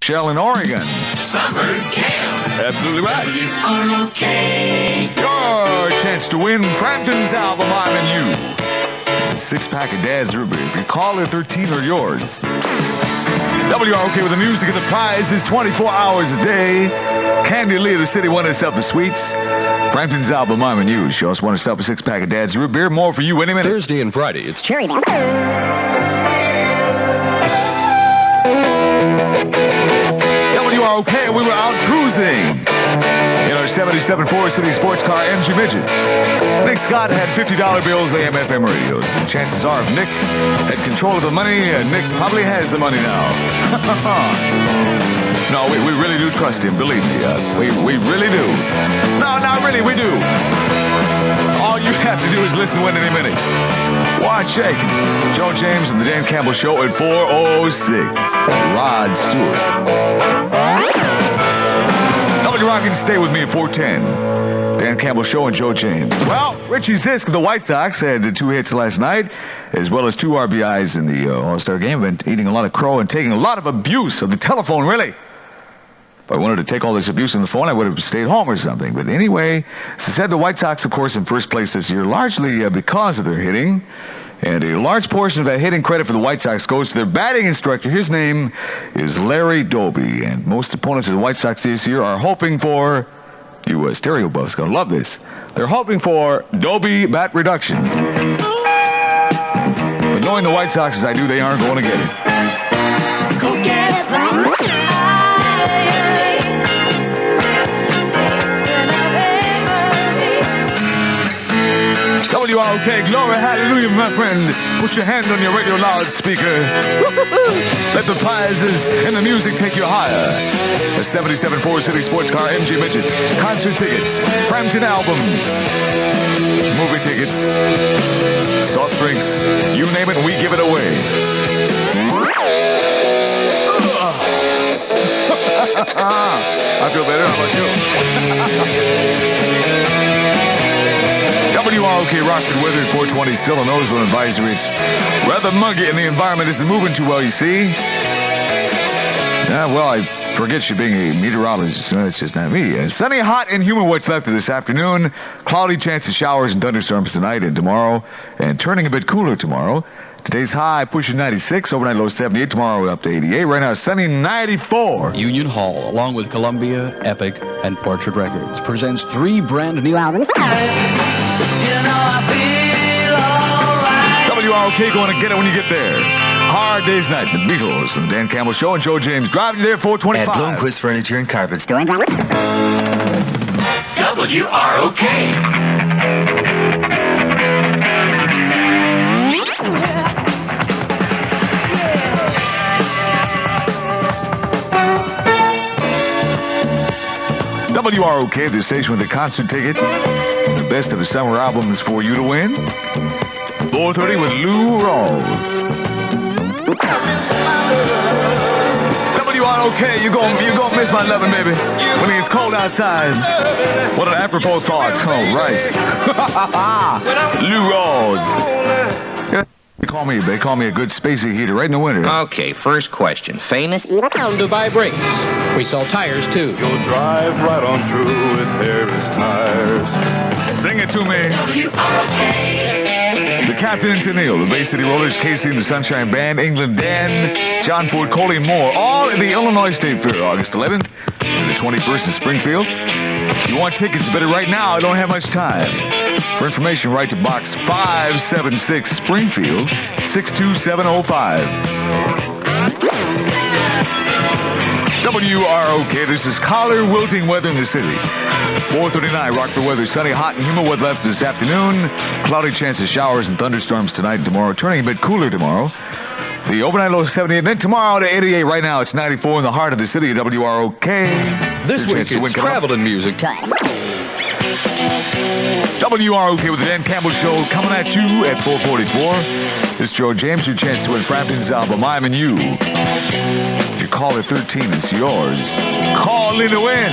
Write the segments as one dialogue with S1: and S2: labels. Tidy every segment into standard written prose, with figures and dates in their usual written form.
S1: Shell in Oregon.
S2: Summer Camp.
S1: Absolutely right.
S2: WROK.
S1: Your chance to win Frampton's album, I'm and You. A 6-pack of Dad's Ruby. If you call it 13 are yours. WROK with the music and the prizes 24 hours a day. Candy Lee of the city won herself the sweets. Frampton's album, I'm and You. She also won herself a 6-pack of Dad's Root Beer. More for you any minute.
S3: Thursday and Friday, it's
S4: Cherry Bell.
S1: WROK, we were out cruising in our 77 Ford City sports car MG Midget. Nick Scott had $50 bills, AM FM radios. And chances are, if Nick had control of the money, Nick probably has the money now. No, we really do trust him, believe me. We really do. No, not really, we do. All you have to do is listen to Win Any Minute. Watch Shake. Joe James and the Dan Campbell Show at 4:06. Rod Stewart. WROK can stay with me at 4:10. Dan Campbell Show and Joe James. Well, Richie Zisk of the White Sox had 2 hits last night, as well as 2 RBIs in the All-Star game. Been eating a lot of crow and taking a lot of abuse of the telephone, really. If I wanted to take all this abuse on the phone, I would have stayed home or something. But anyway, as I said, the White Sox, of course, in first place this year, largely because of their hitting. And a large portion of that hitting credit for the White Sox goes to their batting instructor. His name is Larry Doby. And most opponents of the White Sox this year are hoping for, you stereo buffs going to love this, they're hoping for Doby bat reduction. But knowing the White Sox as I do, they aren't going to get it.
S2: Go get it.
S1: WROK, glory, hallelujah, my friend. Put your hand on your radio loudspeaker. Let the prizes and the music take you higher. The 77 Ford City sports car MG Midget. Concert tickets, Frampton albums, movie tickets, soft drinks, you name it, we give it away. I feel better. How about you? WROK Rockford weather at 420, still an ozone advisory. It's rather muggy and the environment isn't moving too well, you see. Well, I forget you being a meteorologist. No, it's just not me. Sunny, hot, and humid what's left of this afternoon. Cloudy, chance of showers and thunderstorms tonight and tomorrow. And turning a bit cooler tomorrow. Today's high pushing 96, overnight low 78, tomorrow up to 88. Right now, sunny 94.
S3: Union Hall, along with Columbia, Epic, and Portrait Records, presents 3 brand new albums.
S1: WROK going to get it when you get there. Hard Day's Night, the Beatles, and the Dan Campbell Show, and Joe James driving you there 425.
S4: At Bloomquist Furniture and Carpets.
S2: WROK.
S1: WROK, the station with the concert tickets, the best of the summer albums for you to win. 4:30 with Lou Rawls. WROK, you gonna miss my loving, baby, when it's cold outside. What an apropos thought. Oh, right. Lou Rawls. They call me a good spacey heater right in the winter.
S5: Okay, first question. Famous?
S3: Down to vibrate. We sell tires, too.
S6: You'll drive right on through with Harris Tires.
S1: Sing it to me. The Captain and Tennille, the Bay City Rollers, Casey and the Sunshine Band, England Dan, John Ford, Coley, and more, all at the Illinois State Fair, August 11th and the 21st in Springfield. If you want tickets, better right now. I don't have much time. For information, write to Box 576, Springfield, 62705. WROK, this is collar wilting weather in the city. 4:39, Rockford weather, sunny, hot, and humid weather left this afternoon. Cloudy chance of showers and thunderstorms tonight and tomorrow. Turning a bit cooler tomorrow. The overnight low is 78. Then tomorrow to 88. Right now it's 94 in the heart of the city of WROK.
S3: This week it's travel and music time.
S1: WROK with the Dan Campbell Show coming at you at 4:44. This is Joe James, your chance to win Frampton's album, I'm and You. If you call it 13, it's yours. Call in to win.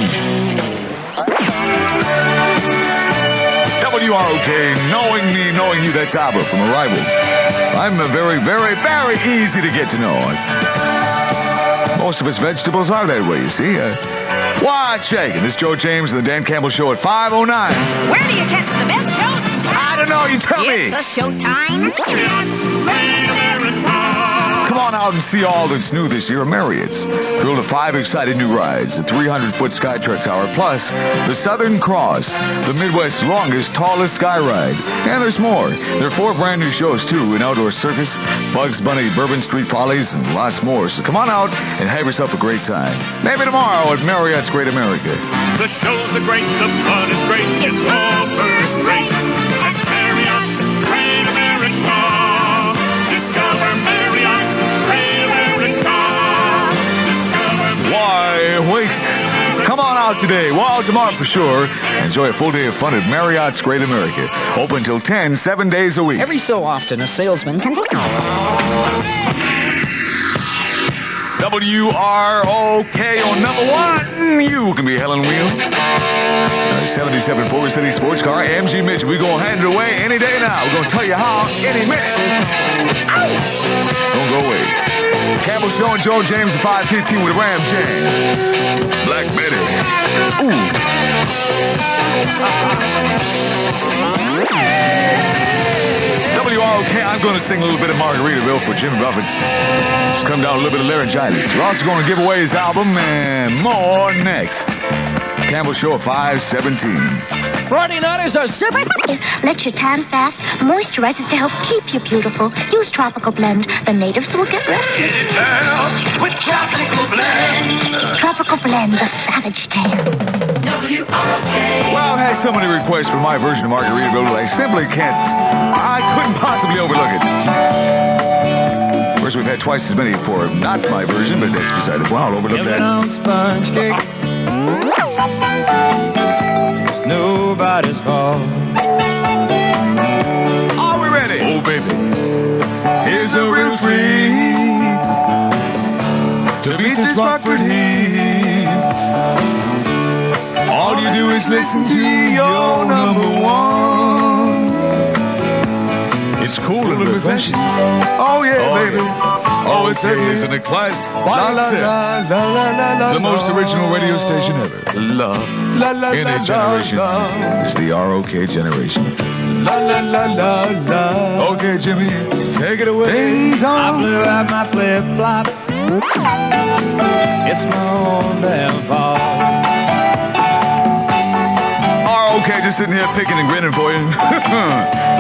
S1: WROK, knowing me, knowing you, that's Abba from Arrival. I'm a very, very, very easy to get to know. most of us vegetables are that way, you see. What's shaking? This is Joe James and the Dan Campbell Show at 5:09.
S4: Where do you catch the best shows in town?
S1: I don't know, you tell me.
S4: It's a showtime.
S1: Come on out and see all that's new this year at Marriott's. Thrill to 5 exciting new rides, the 300-foot Skytrek Tower, plus the Southern Cross, the Midwest's longest, tallest sky ride. And there's more. There are 4 brand new shows, too, an outdoor circus, Bugs Bunny, Bourbon Street Follies, and lots more. So come on out and have yourself a great time. Maybe tomorrow at Marriott's Great America.
S6: The shows are great, the fun is great, it's all first rate. At Marriott's Great America. Discover Marriott's Great America. Discover
S1: Why wait? Come on out today. Well, tomorrow for sure. Enjoy a full day of fun at Marriott's Great America. Open till 10, 7 days a week.
S4: Every so often, a salesman can...
S1: WROK on number 1. You can be Helen Wheel. 77 Forward City Sports Car, AMG Mitchell. We're going to hand it away any day now. We're going to tell you how any minute. Don't go away. Campbell Show and Joe James at 5:15 with Ram Jam. Black Betty. Ooh. WROK, I'm going to sing a little bit of Margaritaville for Jimmy Buffett. Just come down a little bit of laryngitis. We're also going to give away his album and more next. Campbell Show at 5:17.
S4: Friday night is a super...
S7: Let your tan fast, moisturizes to help keep you beautiful. Use Tropical Blend. The natives will get rested.
S2: With Tropical Blend.
S7: Tropical Blend, the savage tan.
S2: WROK.
S1: Well, I've had so many requests for my version of Margaritaville that I simply can't... I couldn't possibly overlook it. Of course, we've had twice as many for not my version, but that's beside the point. I'll overlook that.
S8: Sponge cake. It's nobody's fault.
S1: Are we ready? Oh, baby. Here's a real treat to beat this Rockford heat. All you do is listen to your number 1. It's cool and refreshing. Oh, yeah, baby. Oh, it certainly is in a class by itself. It's the most original radio station ever. Love. In a generation. It's the ROK generation. Okay, Jimmy, take it away. Things
S8: I
S1: on.
S8: blew out my flip-flop. It's my own damn fault.
S1: Okay, just sitting here picking and grinning for you.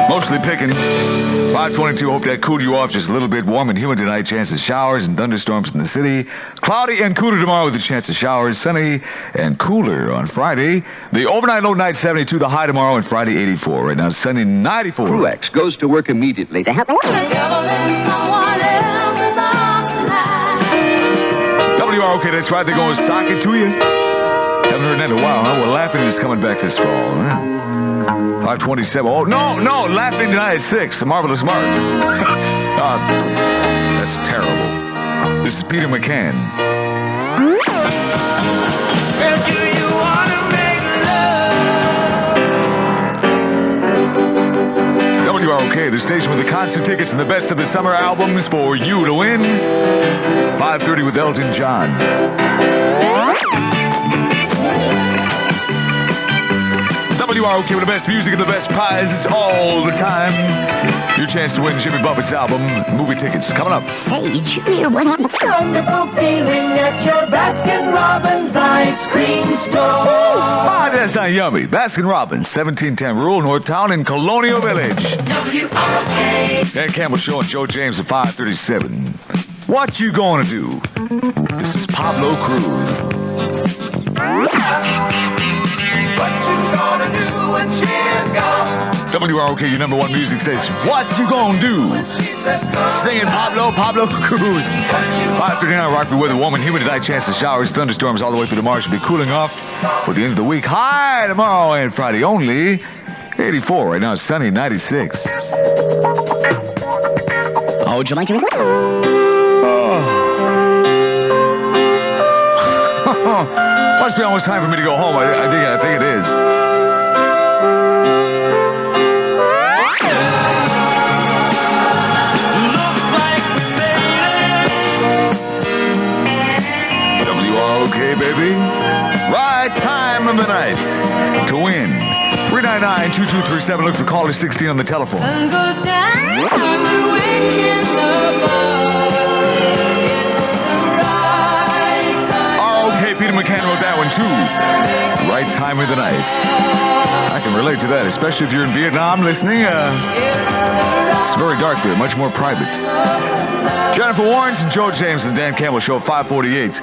S1: Mostly picking. 5:22, hope that cooled you off just a little bit. Warm and humid tonight. Chance of showers and thunderstorms in the city. Cloudy and cooler tomorrow with a chance of showers. Sunny and cooler on Friday. The overnight low night 72. The high tomorrow and Friday 84. Right now, sunny 94.
S9: Truex goes to work immediately to help.
S1: WROK, that's right. They're going to sock it to you. Haven't heard that in a while, huh? Well, Laughing is coming back this fall, huh? 5:27. Oh, no, Laughing tonight at 6. The Marvelous Mark. That's terrible. This is Peter McCann. WROK, the station with the concert tickets and the best of the summer albums for you to win. 5:30 with Elton John. WROK with the best music and the best prizes all the time. Your chance to win Jimmy Buffett's album, movie tickets, coming up.
S7: Hey, did you hear what happened?
S2: Wonderful feeling at your Baskin-Robbins ice cream store.
S1: Ah, that's not yummy. Baskin-Robbins, 1710 Rural Northtown in Colonial Village.
S2: WROK.
S1: Dan Campbell Show and Joe James at 5:37. What you gonna do? This is Pablo Cruz.
S2: What you gonna do when she's gone?
S1: WROK, your number 1 music station. What you gonna do?
S2: She says go.
S1: Singing Pablo Cruz. 5:39 Rockford weather, warm and humid tonight. Chance of showers, thunderstorms all the way through tomorrow. Should be cooling off for the end of the week. High tomorrow and Friday only 84. Right now it's sunny 96.
S4: How would you like to...
S1: Must be almost time for me to go home. I think it is. okay, baby? Right time of the night to win. 399-2237. Look for caller 16 on the telephone.
S2: Sun goes down when you wake in the bar. It's the right time.
S1: Okay, Peter McCann wrote that one too. Right time of the night. I can relate to that, especially if you're in Vietnam listening. It's very dark there, much more private. Jennifer Warrens and Joe James and Dan Campbell Show, 548.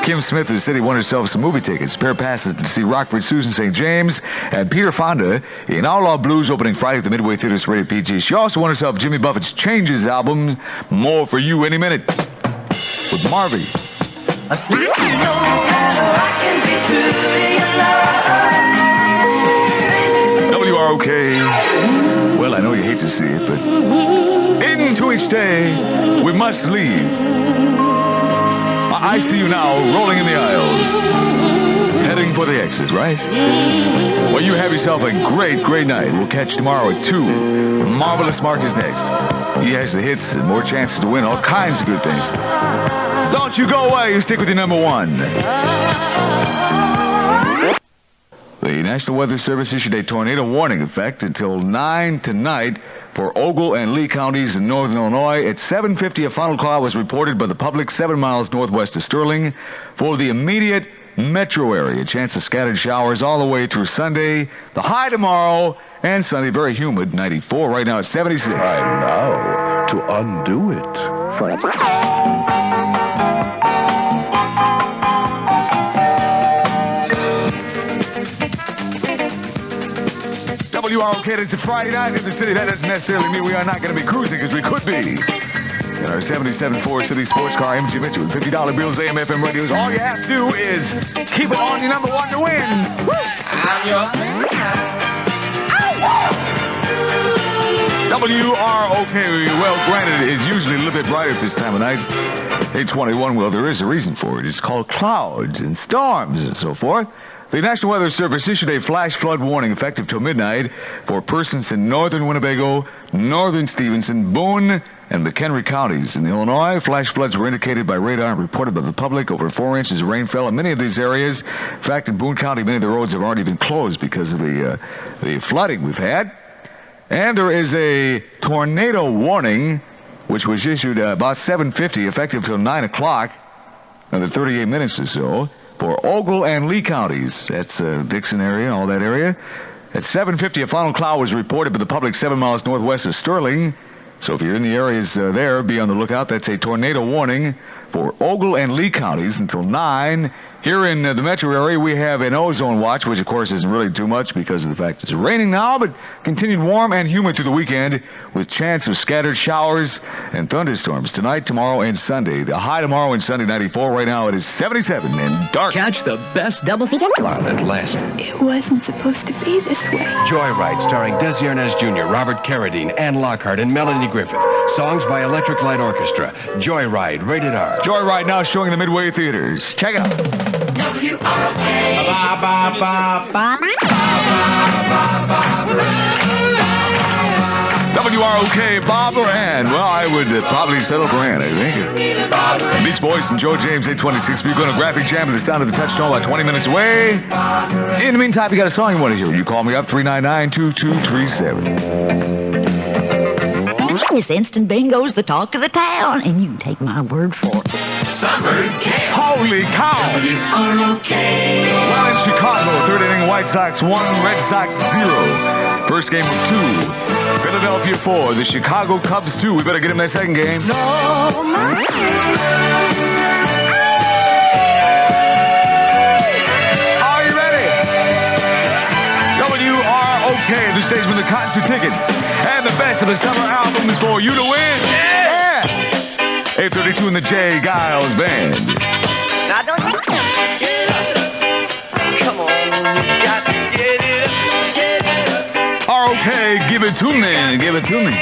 S1: Kim Smith has said he won herself some movie tickets, pair passes to see Rockford, Susan St. James, and Peter Fonda in Outlaw Blues opening Friday at the Midway Theater's rated PG. She also won herself Jimmy Buffett's Changes album, More For You Any Minute, with Marvy. WROK. Well, I know you hate to see it, but into each day, we must leave. I see you now rolling in the aisles, heading for the exits, right? Well, you have yourself a great, great night. We'll catch you tomorrow at 2. Marvelous Mark is next. He has the hits and more chances to win all kinds of good things. Don't you go away. You stick with your number one. The National Weather Service issued a tornado warning effect until 9 tonight for Ogle and Lee counties in northern Illinois. At 7:50, a funnel cloud was reported by the public 7 miles northwest of Sterling for the immediate metro area. A chance of scattered showers all the way through Sunday. The high tomorrow and Sunday, very humid, 94. Right now it's 76.
S10: Time now to undo it.
S4: For its
S1: WROK, it's a Friday night in the city. That doesn't necessarily mean we are not going to be cruising, because we could be. In our 77 Ford City sports car, MG Mitchell, with $50 bills, AM, FM radios. All you have to do is keep it on your number one to win. WROK, well, granted, it's usually a little bit brighter at this time of night. 821, well, there is a reason for it. It's called clouds and storms and so forth. The National Weather Service issued a flash flood warning effective till midnight for persons in northern Winnebago, northern Stevenson, Boone, and McHenry counties. In Illinois, flash floods were indicated by radar and reported by the public. Over 4 inches of rain fell in many of these areas. In fact, in Boone County, many of the roads have already been closed because of the flooding we've had. And there is a tornado warning, which was issued about 7:50, effective till 9 o'clock, another 38 minutes or so, for Ogle and Lee counties. That's Dixon area, all that area. At 7:50, a funnel cloud was reported by the public 7 miles northwest of Sterling. So if you're in the areas there, be on the lookout. That's a tornado warning for Ogle and Lee counties until 9. Here in the metro area, we have an ozone watch, which of course isn't really too much because of the fact it's raining now, but continued warm and humid through the weekend with chance of scattered showers and thunderstorms tonight, tomorrow, and Sunday. The high tomorrow and Sunday, 94. Right now it is 77 and dark.
S4: catch the best double feature.
S10: While it lasted.
S11: It wasn't supposed to be this way.
S12: Joyride, starring Desi Arnaz Jr., Robert Carradine, Ann Lockhart, and Melanie Griffith. Songs by Electric Light Orchestra. Joyride, rated R.
S1: Joyride now showing in the Midway theaters. Check it out. WROK, Bob or Ann? Well, I would probably settle for Ann, I think. Beach Boys and Joe James, 826. We're going to Graphic Jam at the sound of the touchstone about 20 minutes away. In the meantime, you got a song you want to hear. You call me up, 399-2237.
S13: This instant bingo's the talk of the town, and you can take my word for it.
S6: Summer Jam.
S1: Holy cow!
S6: WROK.
S1: Well, in Chicago, third inning, White Sox 1, Red Sox 0. First game of 2. Philadelphia 4, the Chicago Cubs 2. We better get him that second game. Are you ready? WROK, the station with the concert tickets and the best of the summer albums for you to win. Yeah! 832 in the J. Giles Band.
S2: Now don't you get up. Come on, you got to get it up, get it up.
S1: ROK, give it to me, give it to me.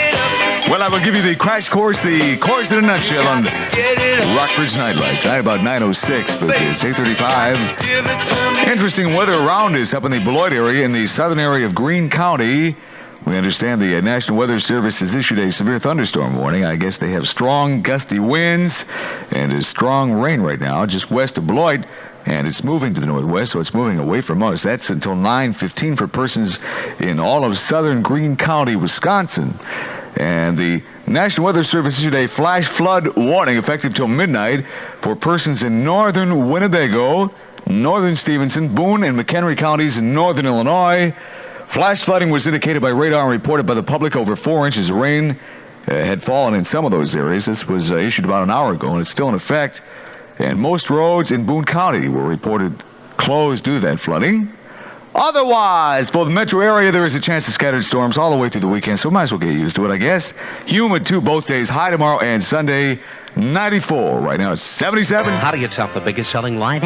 S1: Well, I will give you the crash course, the course in a nutshell on Rockford's Nightlights. I about 9:06, but it's 8:35. Interesting weather around us up in the Beloit area, in the southern area of Greene County. We understand the National Weather Service has issued a severe thunderstorm warning. I guess they have strong gusty winds and a strong rain right now just west of Beloit, and it's moving to the northwest, so it's moving away from us. That's until 9:15 for persons in all of southern Greene County, Wisconsin. And the National Weather Service issued a flash flood warning effective till midnight for persons in northern Winnebago, northern Stevenson, Boone, and McHenry counties in northern Illinois. Flash flooding was indicated by radar and reported by the public. Over 4 inches of rain had fallen in some of those areas. This was issued about an hour ago, and it's still in effect. And most roads in Boone County were reported closed due to that flooding. Otherwise, for the metro area, there is a chance of scattered storms all the way through the weekend, so we might as well get used to it, I guess. Humid, too, both days. High tomorrow and Sunday, 94. Right now, it's 77.
S5: How do you top the biggest selling live?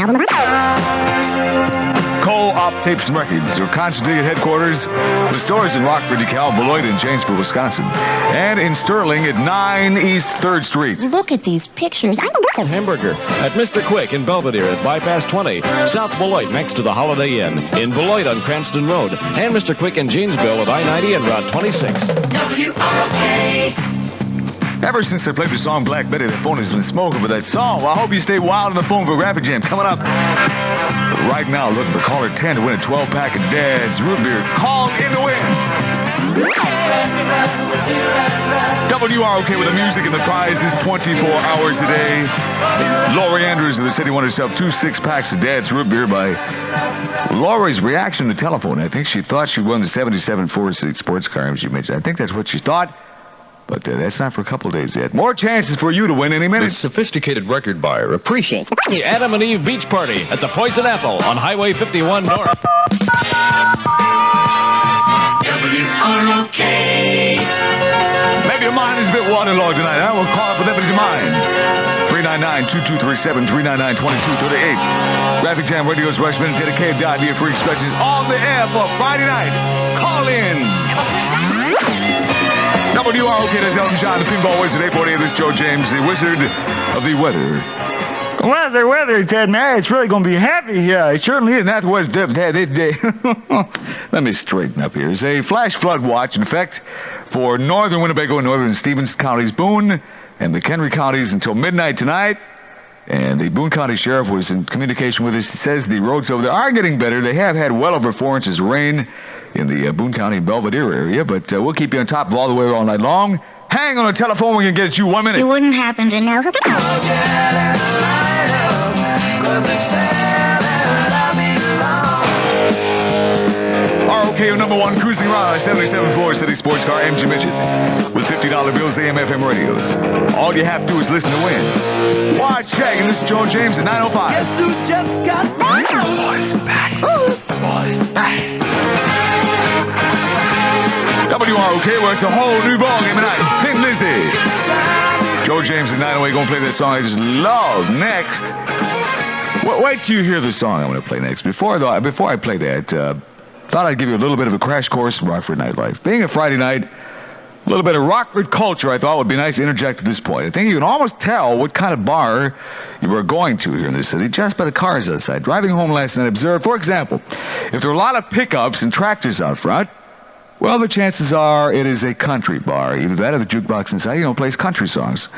S1: Co-op Tapes and Records are constantly at headquarters. The stores in Rockford, DeKalb, Beloit, and Janesville, Wisconsin. And in Sterling at 9 East 3rd Street.
S7: Look at these pictures.
S14: Hamburger at Mr. Quick in Belvedere at Bypass 20. South Beloit next to the Holiday Inn. In Beloit on Cranston Road. And Mr. Quick in Janesville at I-90 and Route 26.
S2: WROK.
S1: Ever since I played the song Black Betty, the phone has been smoking with that song. Well, I hope you stay wild on the phone for Rapid Jam. Coming up right now, look for caller 10 to win a 12-pack of Dad's Root Beer. Call in to win. WROK with the music and the prizes 24 hours a day. Lori Andrews of the City won herself 2 6-packs of Dad's Root Beer by Lori's reaction to telephone. I think she thought she won the 77 Ford sports car, as you mentioned. I think that's what she thought. But that's not for a couple days yet. More chances for you to win any minute.
S10: The sophisticated record buyer appreciates
S14: The Adam and Eve Beach Party at the Poison Apple on Highway 51 North.
S2: WROK.
S1: Maybe your mind is a bit waterlogged tonight, huh? We'll call up with Deputy's Mind. 399-2237, 399-2238. Traffic Jam Radio's Rush Minute dedicated to idea free expressions on the air for Friday night. Call in. WROK, that's Elton John, the Pinball Wizard, 848. This is Joe James, the Wizard of the Weather. Weather, Ted, man, it's really going to be happy here. It certainly is. And that was let me straighten up here. There's a flash flood watch in effect for northern Winnebago and northern Stevens counties, Boone, and McHenry counties until midnight tonight. And the Boone County Sheriff was in communication with us. He says the roads over there are getting better. They have had well over 4 inches of rain in the Boone County and Belvedere area, but we'll keep you on top of all the weather all night long. Hang on the telephone, we can get you 1 minute.
S7: You wouldn't happen to know.
S1: ROK, number one cruising around 77 Florida City sports car, MG Midget, with $50 bills, AM FM radios. All you have to do is listen to win. Watch Shag, and this is Joe James at 9:05.
S2: Guess who just got back?
S1: Boys back. Boys back. WROK, where it's a whole new ball game tonight. Pink Lizzy. Joe James at 9:08 gonna play that song I just love. Next. Wait till you hear the song I'm gonna play next. Before I play that, thought I'd give you a little bit of a crash course in Rockford nightlife. Being a Friday night, a little bit of Rockford culture I thought would be nice to interject at this point. I think you can almost tell what kind of bar you are going to here in this city just by the cars outside. Driving home last night, I observed, for example, if there are a lot of pickups and tractors out front, well, the chances are it is a country bar. Either that or the jukebox inside, plays country songs.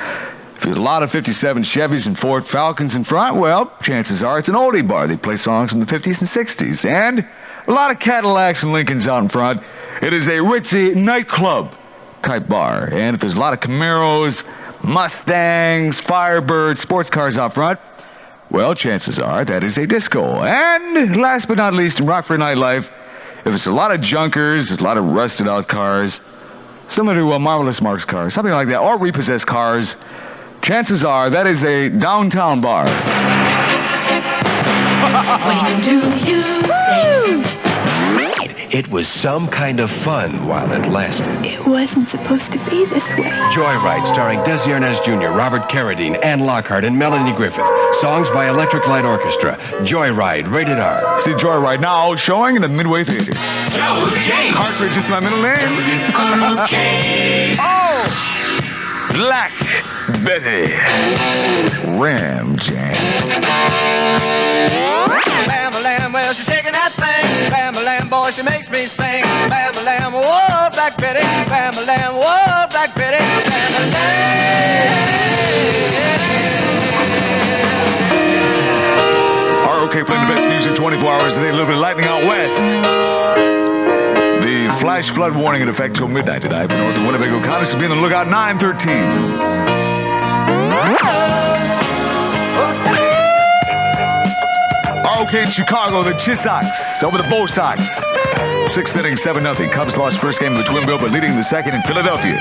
S1: If there's a lot of 57 Chevys and Ford Falcons in front, well, chances are it's an oldie bar. They play songs from the 50s and 60s. And a lot of Cadillacs and Lincolns out in front. It is a ritzy nightclub type bar. And if there's a lot of Camaros, Mustangs, Firebirds, sports cars out front, well, chances are that is a disco. And last but not least, in Rockford nightlife, if it's a lot of junkers, a lot of rusted out cars, similar to Marvelous Mark's cars, something like that, or repossessed cars, chances are that is a downtown bar.
S2: When do you say?
S12: It was some kind of fun while it lasted.
S11: It wasn't supposed to be this way.
S12: Joyride, starring Desi Arnaz Jr., Robert Carradine, Ann Lockhart, and Melanie Griffith. Songs by Electric Light Orchestra. Joyride, rated R.
S1: See Joyride now showing in the Midway Theater.
S2: Joe James.
S1: Hartford is my middle name. Oh! Black Betty. Ram Jam.
S2: Bam-a-lam, well, she's shaking that thing. Bam-a-lam, boy, she makes me sing. Bam-a-lam, whoa, Black
S1: WROK playing the best music 24 hours a day. A little bit of lightning out west. The flash flood warning in effect till midnight tonight for northern Winnebago County. So be on the lookout 9:13. ROK in Chicago, the Chisocks over the Bo Sox. 6th inning, 7-0. Cubs lost first game of the Twin Bill, but leading the second in Philadelphia.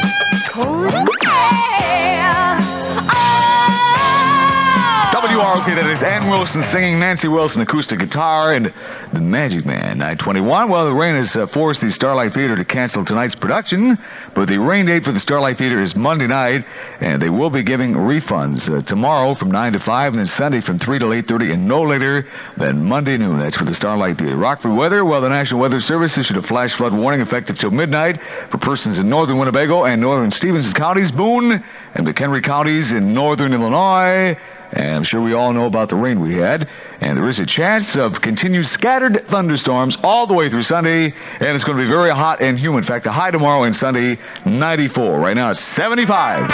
S1: WROK, that is Ann Wilson singing, Nancy Wilson acoustic guitar, and the Magic Man, 9:21. Well, the rain has forced the Starlight Theater to cancel tonight's production, but the rain date for the Starlight Theater is Monday night, and they will be giving refunds tomorrow from 9 to 5, and then Sunday from 3 to 8:30, and no later than Monday noon. That's for the Starlight Theater. Rockford weather, well, the National Weather Service issued a flash flood warning effective till midnight for persons in northern Winnebago and northern Stevens counties, Boone and McHenry counties in northern Illinois. And I'm sure we all know about the rain we had. And there is a chance of continued scattered thunderstorms all the way through Sunday. And it's going to be very hot and humid. In fact, the high tomorrow and Sunday, 94. Right now, it's 75.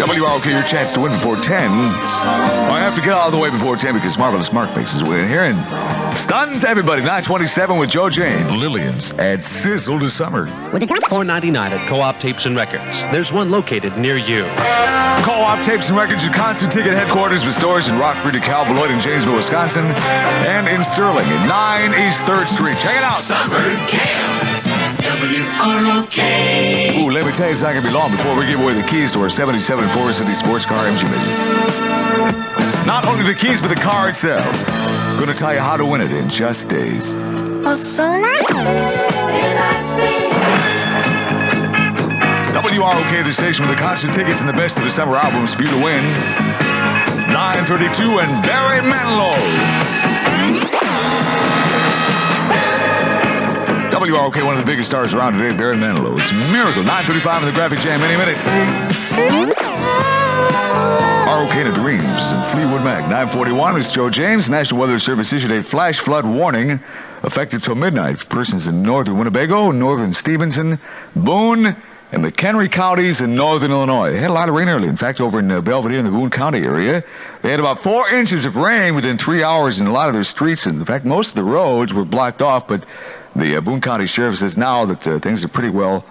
S1: WROK, your chance to win before 10. I have to get out of the way before 10 because Marvelous Mark makes his way in here and stuns everybody. 9:27 with Joe James. Lillian's add sizzle to summer.
S5: $4.99 at Co-op Tapes and Records. There's one located near you.
S1: Co-op Tapes and Records, your concert ticket headquarters with stores in Rockford, DeKalb, Beloit, and Janesville, Wisconsin, and in Sterling at 9 East 3rd Street. Check it out.
S6: Summer Jam. WROK.
S1: Ooh, let me tell you, it's not going to be long before we give away the keys to our 77 Forest City sports car MG Midday. Not only the keys, but the car itself. Going to tell you how to win it in just days. WROK, the station with the concert tickets and the best of the summer albums for you to win. 9:32 and Barry Manilow. WROK, one of the biggest stars around today, Barry Manilow. It's a miracle. 9:35 in the Graphic Jam any minute. ROK to Dreams and Fleetwood Mac. 9:41 is Joe James. National Weather Service issued a flash flood warning effective till midnight for persons in northern Winnebago, northern Stevenson, Boone, and McHenry counties in northern Illinois. They had a lot of rain early. In fact, over in Belvedere in the Boone County area, they had about 4 inches of rain within 3 hours in a lot of their streets. And in fact, most of the roads were blocked off, but the Boone County Sheriff says now that things are pretty well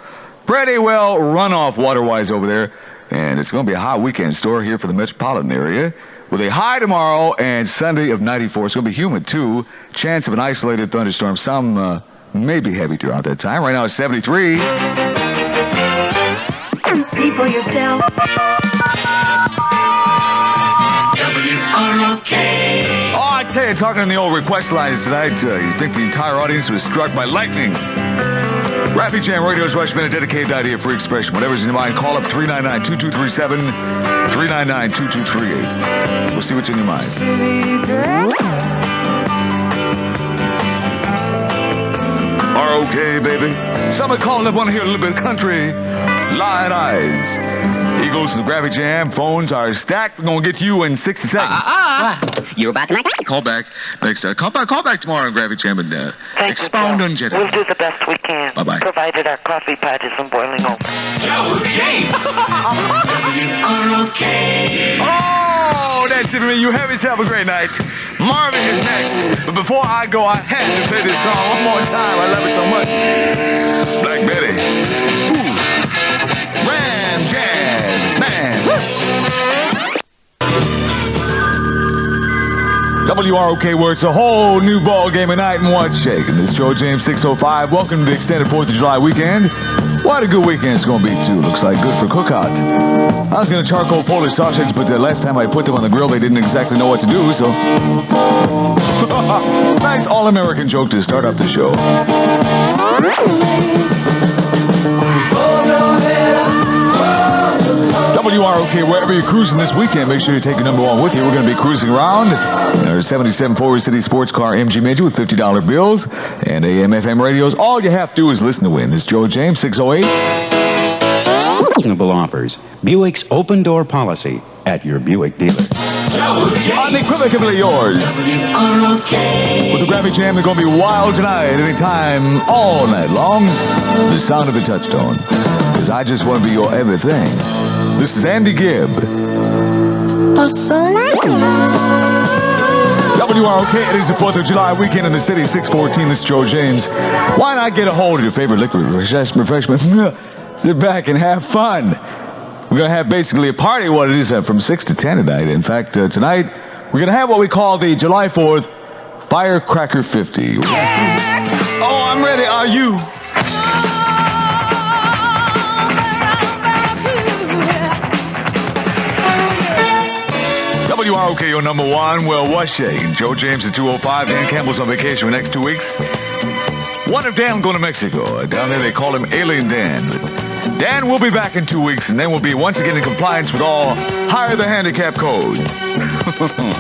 S1: run off water-wise over there. And it's going to be a hot weekend store here for the metropolitan area with a high tomorrow and Sunday of 94. It's going to be humid, too. Chance of an isolated thunderstorm. Some may be heavy throughout that time. Right now it's 73.
S11: See for yourself.
S6: WROK.
S1: Oh, I tell you, talking on the old request lines tonight, you think the entire audience was struck by lightning. Rapid Jam Radio's Rush Minute, dedicated idea, free expression. Whatever's in your mind, call up 399-2237, 399-2238. We'll see what's in your mind. ROK, baby. Some are calling up, want to hear a little bit of country. Lion Eyes. Eagles and the Graphic Jam. Phones are stacked. We're going to get to you in 60 seconds.
S4: You're about to make it?
S1: Call back next. Call back tomorrow on Graphic Jam and expound on Jedi.
S15: We'll do the best we can.
S1: Bye-bye.
S15: Provided our coffee pot isn't boiling over.
S6: Joe James. WROK.
S1: Oh, that's it for me. You have yourself a great night. Marvin is next. But before I go, I had to play this song one more time. I love it so much. Black Betty. Ooh. Ram Jam. Man. WROK, where it's a whole new ball game at night and what's shaking. This is Joe James 605. Welcome to the extended 4th of July weekend. What a good weekend it's going to be, too. Looks like good for cookout. I was going to charcoal Polish sausage, but last time I put them on the grill, they didn't exactly know what to do, so... Nice all-American joke to start off the show. WROK, wherever you're cruising this weekend, make sure you take your number one with you. We're going to be cruising around in our 77 Forest City sports car MG Midget with $50 bills and AM FM radios. All you have to do is listen to win. This is Joe James, 608.
S16: Reasonable offers. Buick's open door policy at your Buick dealer.
S1: Unequivocally yours. With the Graphic Jam, they're going to be wild tonight, anytime, all night long. The sound of the touchstone. Because I just want to be your everything. This is Andy Gibb. WROK, it is the 4th of July weekend in the city, 614. This is Joe James. Why not get a hold of your favorite liquid refreshment? Sit back and have fun. We're going to have basically a party, what it is, from 6 to 10 tonight. In fact, tonight, we're going to have what we call the July 4th Firecracker 50. Oh, I'm ready. Are you? WROK, your number one. Well, what's shaking? Joe James at 205. Dan Campbell's on vacation for the next 2 weeks. What if Dan going to Mexico? Down there they call him Alien Dan. Dan will be back in 2 weeks, and then we'll be once again in compliance with all higher the handicap codes.
S2: Let me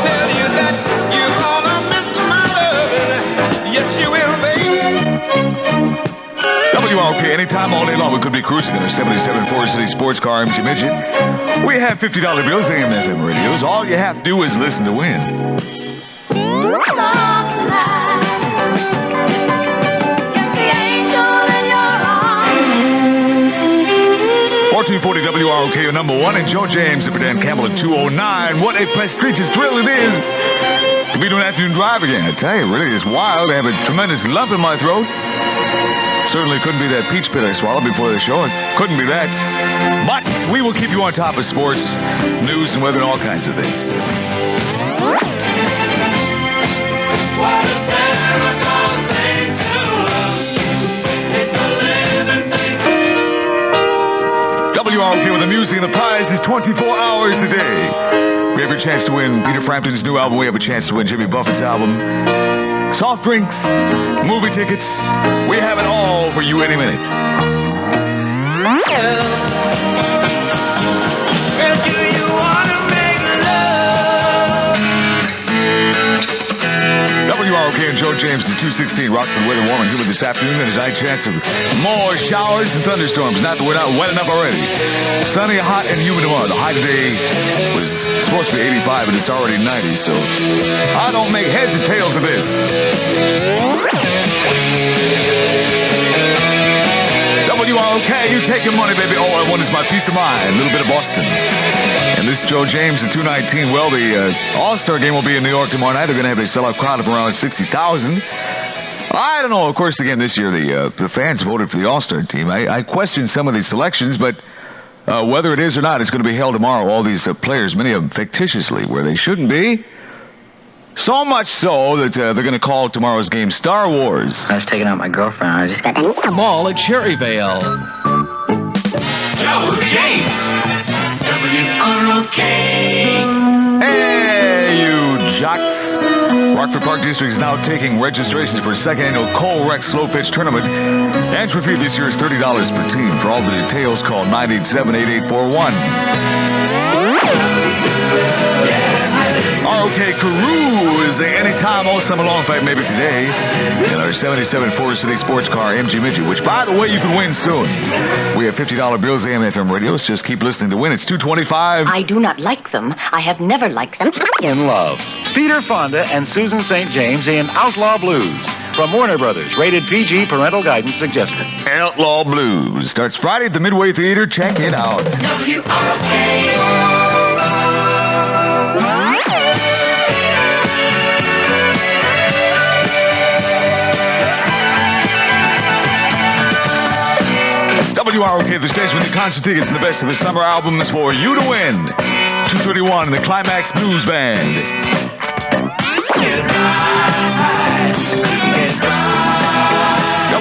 S2: tell you that you're gonna miss my loving. Yes, you will, baby.
S1: WROK, anytime, all day long, we could be cruising in a 77 Forest City sports car, empty midget. We have $50 bills, AM FM radios. All you have to do is listen to win. 1440 WROK, your number one, and Joe James for Dan Campbell at 209. What a prestigious thrill it is to be doing an afternoon drive again. I tell you, it really is wild. I have a tremendous lump in my throat. Certainly couldn't be that peach pit I swallowed before the show. It couldn't be that. But we will keep you on top of sports, news, and weather, and all kinds of things.
S2: What a terrible thing to lose. It's a living thing.
S1: WROK with the music and the prize is 24 hours a day. We have a chance to win Peter Frampton's new album. We have a chance to win Jimmy Buffett's album. Soft drinks, movie tickets. We have it all for you any minute.
S2: Well, do you want to make love?
S1: WROK and Joe James at 216. Rockford weather warm and humid this afternoon. There's a high chance of more showers and thunderstorms. Not that we're not wet enough already. Sunny, hot, and humid tomorrow. The high today was supposed to be 85, but it's already 90, so I don't make heads or tails of this. WROK, you take your money, baby. All I want is my peace of mind. A little bit of Boston. And this is Joe James at 219. Well, the All-Star game will be in New York tomorrow night. They're going to have a sellout crowd of around 60,000. I don't know. Of course, again, this year the fans voted for the All-Star team. I question some of these selections, but whether it is or not, it's going to be held tomorrow. All these players, many of them fictitiously, where they shouldn't be. So much so that they're going to call tomorrow's game Star Wars.
S4: I was taking out my girlfriend. I just got
S3: Mall at Cherryvale.
S2: Joe James. WROK.
S1: Hey, you jocks. Rockford Park District is now taking registrations for second annual Coal Wreck Slow Pitch Tournament. Entry fee this year is $30 per team. For all the details, call 987-8841. ROK Karoo is anytime all summer long, in fact, maybe today, in our 77 Forest City sports car, MG Midget, which, by the way, you can win soon. We have $50 bills, AM FM radios. Just keep listening to win. It's 225.
S17: I do not like them. I have never liked them.
S18: In Love. Peter Fonda and Susan St. James in Outlaw Blues. From Warner Brothers. Rated PG. Parental guidance suggested.
S1: Outlaw Blues starts Friday at the Midway Theater. Check it out. WROK, the station with the concert tickets and the best of the summer albums for you to win. 231 in the Climax Blues Band.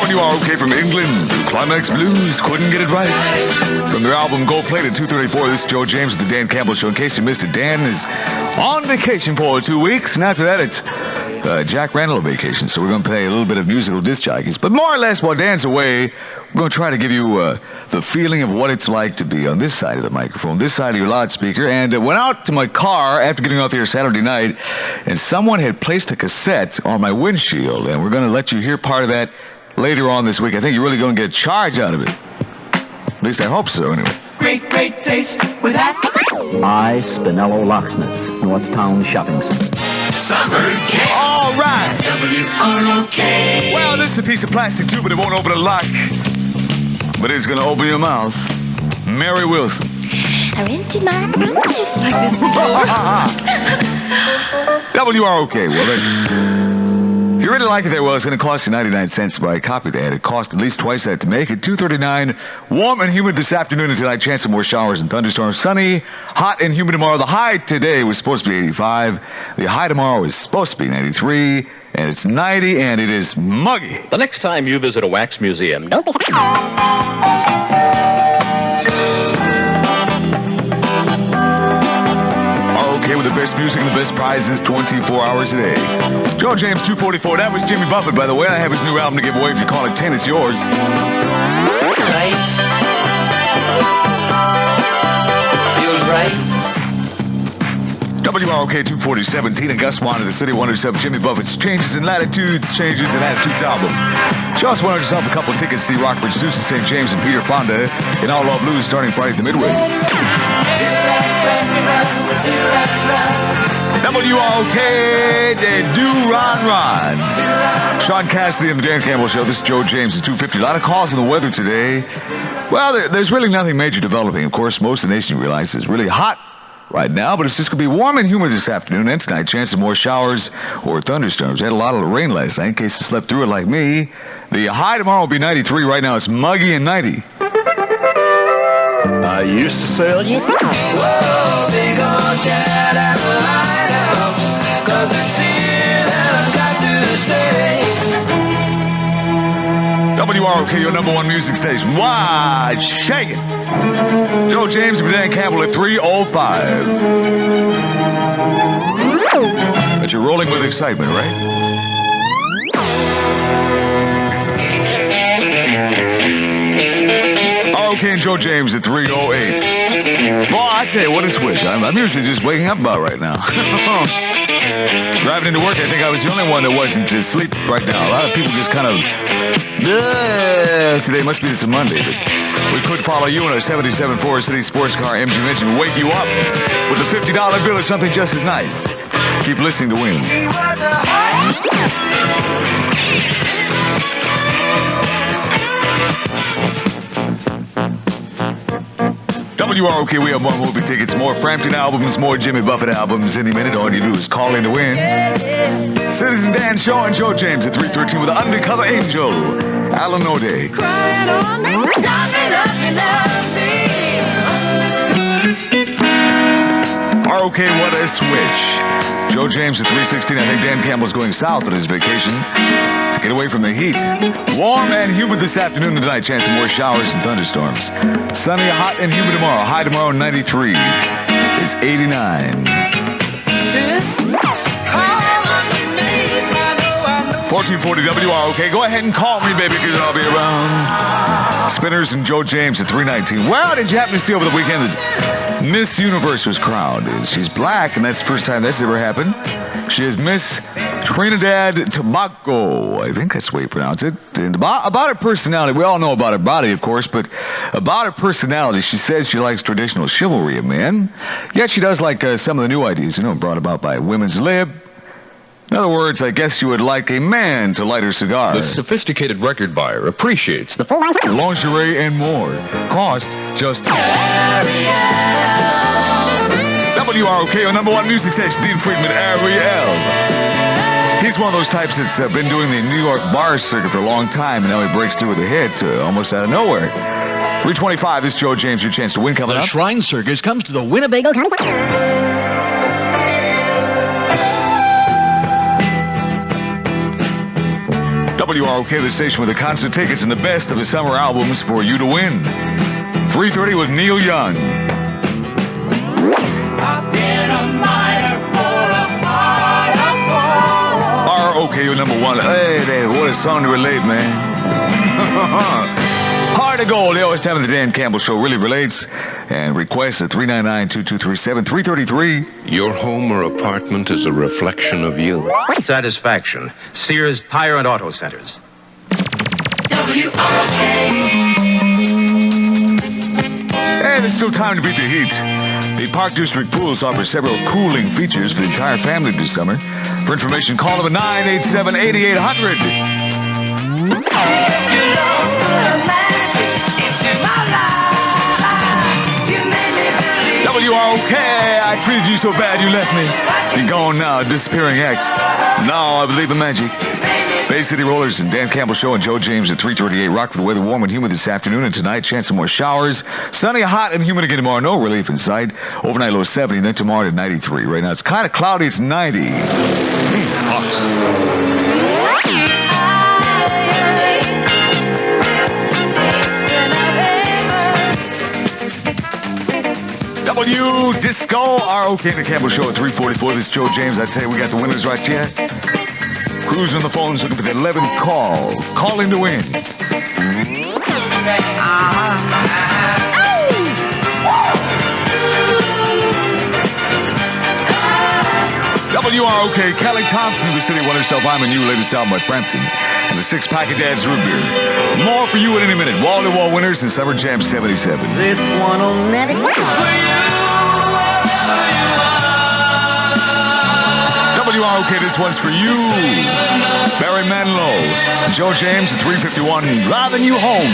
S1: WROK from England, the Climax Blues couldn't get it right. From their album Gold Plated 234, this is Joe James with the Dan Campbell Show. In case you missed it, Dan is on vacation for 2 weeks, and after that it's Jack Randall vacation, so we're going to play a little bit of musical disc jockeys. But more or less, while Dan's away, we're going to try to give you the feeling of what it's like to be on this side of the microphone, this side of your loudspeaker. And went out to my car after getting off here Saturday night, and someone had placed a cassette on my windshield, and we're going to let you hear part of that later on this week. I think you're really going to get a charge out of it. At least I hope so, anyway.
S2: Great, great taste with that.
S19: I, Spinello Locksmiths, Northtown Shopping Center.
S2: Summer Jam.
S1: All right.
S2: WROK.
S1: Well, this is a piece of plastic too, but it won't open a lock. But it's going to open your mouth. Mary Wilson.
S7: are into my
S1: WROK. Well, if you really like it there, well, it's going to cost you 99 cents to buy a copy of that. It cost at least twice that to make it. 239, warm and humid this afternoon and tonight. Chance of more showers and thunderstorms. Sunny, hot and humid tomorrow. The high today was supposed to be 85. The high tomorrow is supposed to be 93. And it's 90, and it is muggy.
S10: The next time you visit a wax museum, don't be...
S1: Okay, with the best music and the best prizes 24 hours a day. Joe James 244. That was Jimmy Buffett, by the way. I have his new album to give away. If you call it 10, it's yours.
S15: Right. Feels right.
S1: WROK 247. Tina Gus wanted the city wanted herself Jimmy Buffett's Changes in Latitudes, Changes in Attitudes album. She also wanted herself a couple of tickets to see Rockford, Susan St. James, and Peter Fonda in All Love Blues starting Friday at the Midway. WROK, they do Ron. Sean Cassidy and the Dan Campbell Show. This is Joe James at 250. A lot of calls on the weather today. Well, there's really nothing major developing. Of course, most of the nation realizes it's really hot right now, but it's just going to be warm and humid this afternoon and tonight. Chance of more showers or thunderstorms. We had a lot of rain last night in case you slept through it like me. The high tomorrow will be 93. Right now it's muggy and 90.
S8: I used to sell you.
S2: Whoa, big old chat at the hideout, 'cause it's here that I've got to stay.
S1: WROK, your number one music station. Wide shaking. Joe James and Dan Campbell at 3:05. But you're rolling with excitement, right? Okay, and Joe James at 3:08. Well, I tell you what a switch. I'm usually just waking up about right now. Driving into work, I think I was the only one that wasn't asleep right now. A lot of people just kind of, today must be it's a Monday, but we could follow you in our 77 Forest City sports car MG Mention, wake you up with a $50 bill or something just as nice. Keep listening to win. WROK, we have more movie tickets, more Frampton albums, more Jimmy Buffett albums. Any minute, all you do is call in to win. Citizen Dan Show and Joe James at 3:13 with an Undercover Angel, Alan O'Day.
S2: Crying on me, nothing up me,
S1: ROK, what a switch. Joe James at 3:16. I think Dan Campbell's going south on his vacation to get away from the heat. Warm and humid this afternoon and tonight. Chance of more showers and thunderstorms. Sunny, hot and humid tomorrow. High tomorrow 93. It's 89. 1440 WROK. Go ahead and call me, baby, because I'll be around. Spinners and Joe James at 3:19. Well, did you happen to see over the weekend that Miss Universe was crowned? She's black, and that's the first time that's ever happened. She is Miss Trinidad Tobago. I think that's the way you pronounce it. And about her personality, we all know about her body, of course, but about her personality, she says she likes traditional chivalry of men. Yet she does like some of the new ideas, brought about by women's lib. In other words, I guess you would like a man to light her cigar.
S10: The sophisticated record buyer appreciates the
S1: full lingerie and more. Cost just WROK, our number one music station, Dean Friedman, Ariel. He's one of those types that's been doing the New York bar circuit for a long time, and now he breaks through with a hit almost out of nowhere. 3:25, this is Joe James, your chance to win coming up.
S3: The Shrine Circus comes to the Winnebago.
S1: WROK, the station with the concert tickets and the best of the summer albums for you to win. 3:30 with Neil Young. ROK, your number one. Hey, Dave, what a song to relate, man. Heart of Gold, the always time of the Dan Campbell Show really relates. And request at 399-2237, 333.
S10: Your home or apartment is a reflection of you.
S20: Satisfaction. Sears Tire and Auto Centers.
S2: WROK.
S1: Hey, there's still time to beat the heat. The Park District Pools offer several cooling features for the entire family this summer. For information, call them at 987-8800. WROK, I treated you so bad you left me. You're gone now, disappearing ex. Now I believe in magic. Bay City Rollers and Dan Campbell Show and Joe James at 3:38. Rockford weather warm and humid this afternoon and tonight. Chance of more showers. Sunny, hot, and humid again tomorrow. No relief in sight. Overnight low 70, then tomorrow at 93. Right now it's kind of cloudy. It's 90. Hot. W Disco ROK the Campbell Show at 3:44. This is Joe James. I tell you, we got the winners right here. Cruising on the phones looking for the 11th call. Calling to win. WROK, Kelly Thompson, the city won herself. I'm and you, latest album by Frampton. And the 6-pack of Dad's Root Beer. More for you at any minute. Wall-to-wall winners and Summer Jam 77.
S13: This one on net.
S1: WROK, this one's for you. Barry Manilow. Joe James at 3:51. Driving you home.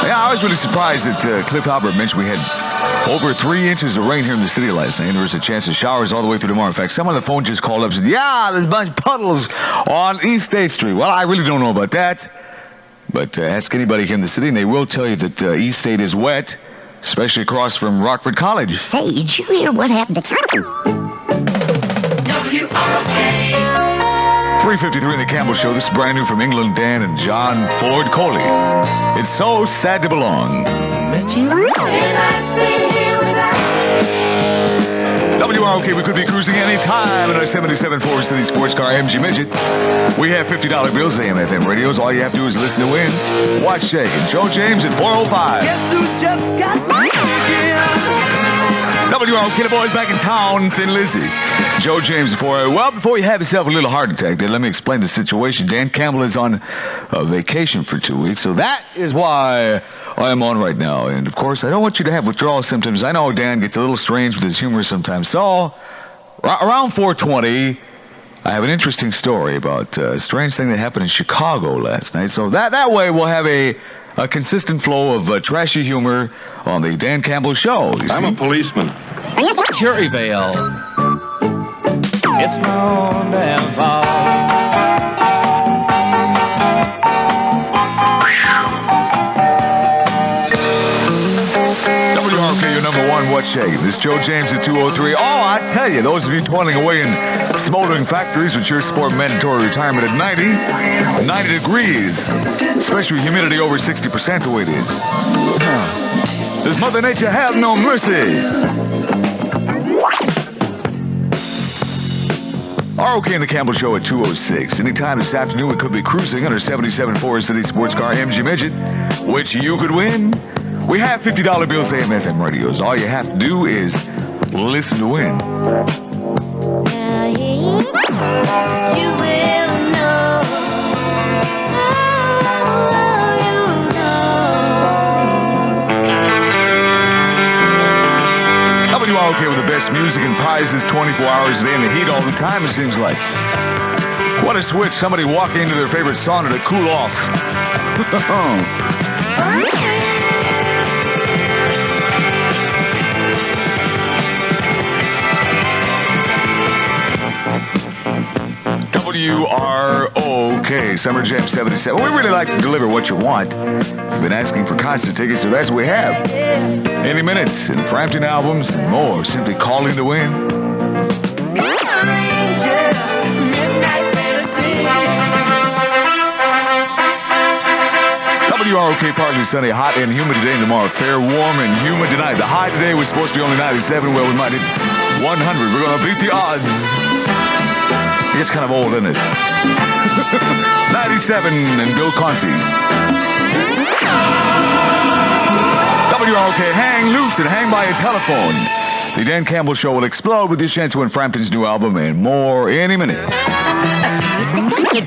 S1: Yeah, I was really surprised that Cliff Albert mentioned we had over 3 inches of rain here in the city last night. There was a chance of showers all the way through tomorrow. In fact, someone on the phone just called up and said, yeah, there's a bunch of puddles on East State Street. Well, I really don't know about that. But ask anybody here in the city, and they will tell you that East State is wet, especially across from Rockford College.
S13: Hey, did you hear what happened to...
S1: 3:53 in the Campbell Show. This is brand new from England, Dan and John Ford Coley. It's so sad to belong. WROK, we could be cruising any time in our 77 Ford City sports car MG Midget. We have $50 bills, AM FM radios. All you have to do is listen to win. Watch Shaking. Joe James at 4:05.
S2: Guess who just got back again?
S1: WROK, the boys back in town. Thin Lizzy. Joe James at 4:08. Well, before you have yourself a little heart attack there, let me explain the situation. Dan Campbell is on vacation for 2 weeks, so that is why I am on right now. And, of course, I don't want you to have withdrawal symptoms. I know Dan gets a little strange with his humor sometimes. So, around 4:20, I have an interesting story about a strange thing that happened in Chicago last night. So that way we'll have a consistent flow of trashy humor on the Dan Campbell Show.
S10: I'm a policeman.
S3: Cherryvale.
S8: It's my own damn fault.
S1: WROK, your number one, What's Shaking? This is Joe James at 2:03. Oh, I tell you, those of you toiling away in smoldering factories with your sport mandatory retirement at 90 degrees, especially humidity over 60% the way it is. Does Mother Nature have no mercy? ROK and the Campbell Show at 2:06. Anytime this afternoon, we could be cruising under 77 Forest City sports car MG Midget, which you could win. We have $50 bills, AM FM radios. All you have to do is listen to win.
S2: You will know.
S1: WROK with the best music and prizes 24 hours a day in the heat all the time, it seems like. What a switch. Somebody walking into their favorite sauna to cool off. WROK, Summer Jam 77. We really like to deliver what you want. You've been asking for concert tickets, so that's what we have. Any minute, and Frampton albums, and more. Simply calling to win. WROK, partly sunny, hot and humid today and tomorrow. Fair, warm, and humid tonight. The high today was supposed to be only 97. Well, we might hit 100. We're going to beat the odds. It gets kind of old, isn't it? 97 and Bill Conti. WROK, hang loose and hang by a telephone. The Dan Campbell Show will explode with your chance to win Frampton's new album and more any minute.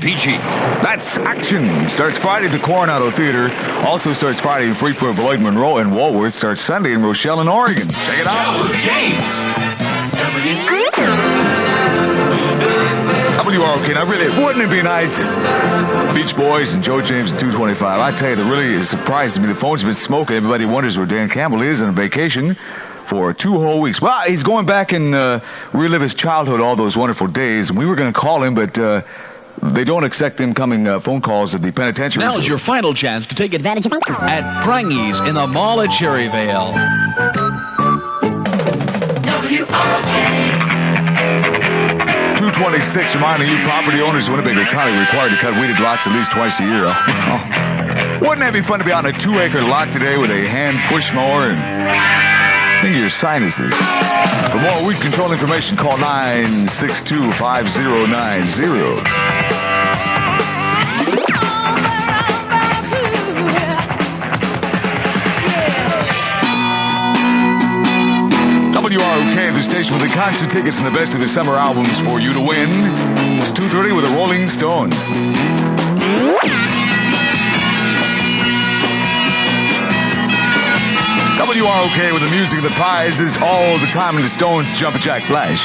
S10: PG.
S1: That's action. Starts Friday at the Coronado Theater. Also starts Friday in Freeport, Beloit, Monroe, and Walworth. Starts Sunday in Rochelle and Oregon. Check it out. WROK. Now, really, wouldn't it be nice? Beach Boys and Joe James at 2:25. I tell you, that really surprises me. The phone's been smoking. Everybody wonders where Dan Campbell is on vacation for 2 whole weeks. Well, he's going back and relive his childhood, all those wonderful days. And we were going to call him, but they don't accept incoming phone calls at the penitentiary.
S3: Now's your final chance to take advantage of at Prangies in the Mall at Cherryvale.
S2: WROK.
S1: 226, reminding you property owners in Winnebago County required to cut weeded lots at least twice a year. Wouldn't that be fun to be on a 2-acre lot today with a hand push mower and think of your sinuses? For more weed control information, call 962-5090. WROK, the station with the constant tickets and the best of his summer albums for you to win. It's 2:30 with the Rolling Stones. WROK with the music of the prizes all the time in the Stones Jumpin' Jack Flash.